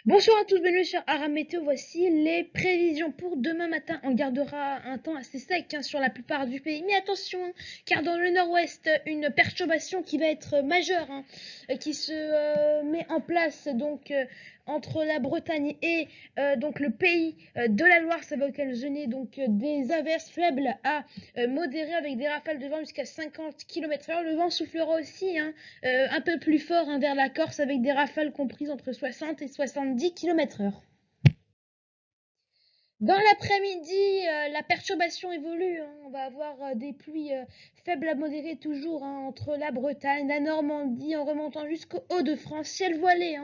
Bonsoir à tous, bienvenue sur Aram Météo. Voici les prévisions pour demain matin. On gardera un temps assez sec sur la plupart du pays. Mais attention, car dans le nord-ouest, une perturbation qui va être majeure, qui se met en place entre la Bretagne et donc le pays de la Loire. Ça va occasionner des averses faibles à modérées avec des rafales de vent jusqu'à 50 km/h. Le vent soufflera aussi un peu plus fort vers la Corse avec des rafales comprises entre 60 et 70 km/h. Dans l'après-midi, la perturbation évolue. On va avoir des pluies faibles à modérées toujours entre la Bretagne, la Normandie, en remontant jusqu'au Hauts-de-France, ciel voilé,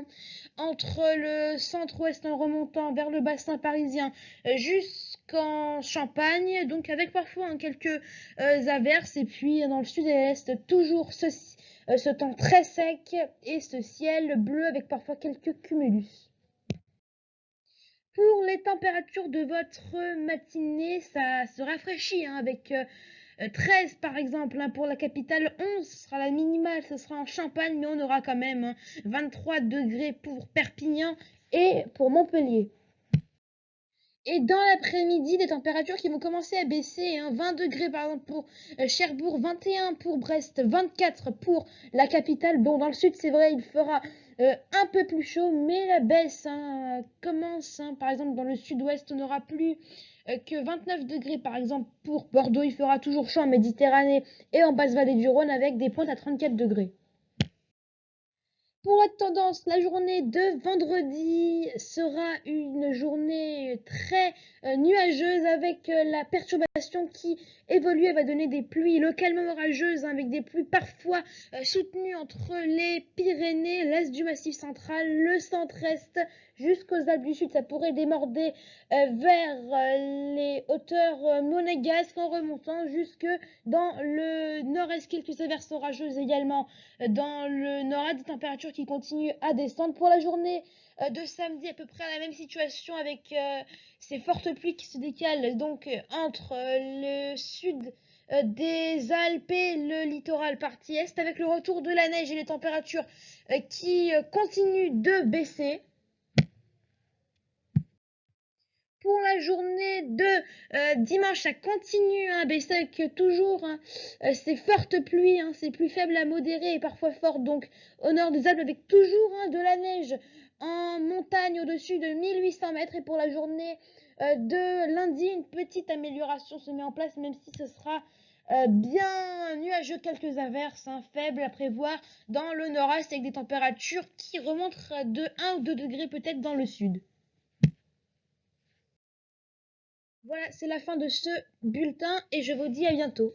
entre le centre-ouest en remontant vers le bassin parisien jusqu'en Champagne, donc avec parfois quelques averses, et puis dans le sud-est, toujours ce temps très sec et ce ciel bleu avec parfois quelques cumulus. Pour les températures de votre matinée, ça se rafraîchit avec 13 par exemple pour la capitale, 11 ce sera la minimale, ce sera en Champagne, mais on aura quand même 23 degrés pour Perpignan et pour Montpellier. Et dans l'après-midi, des températures qui vont commencer à baisser. 20 degrés par exemple pour Cherbourg, 21 pour Brest, 24 pour la capitale. Bon, dans le sud, c'est vrai, il fera un peu plus chaud, mais la baisse commence. Par exemple, dans le sud-ouest, on n'aura plus que 29 degrés par exemple pour Bordeaux. Il fera toujours chaud en Méditerranée et en basse vallée du Rhône avec des pointes à 34 degrés. Pour la tendance, la journée de vendredi sera une journée très nuageuse avec la perturbation qui évolue et va donner des pluies localement orageuses avec des pluies parfois soutenues entre les Pyrénées, l'est du Massif central, le centre-est jusqu'aux Alpes du Sud. Ça pourrait déborder vers les hauteurs monégasques en remontant jusque dans le nord-est. Quelques averses orageuses également dans le nord-est, des températures qui continuent à descendre. Pour la journée de samedi, à peu près la même situation avec ces fortes pluies qui se décalent entre le sud des Alpes et le littoral partie est, avec le retour de la neige et les températures qui continuent de baisser. Pour la journée de dimanche, ça continue à baisser avec toujours ces fortes pluies, ces pluies faibles à modérées et parfois fortes, donc au nord des Alpes, avec toujours de la neige en montagne au-dessus de 1800 mètres. Et pour la journée de lundi, une petite amélioration se met en place, même si ce sera bien nuageux, quelques averses faibles à prévoir dans le nord-est avec des températures qui remontent de 1 ou 2 degrés peut-être dans le sud. Voilà, c'est la fin de ce bulletin et je vous dis à bientôt.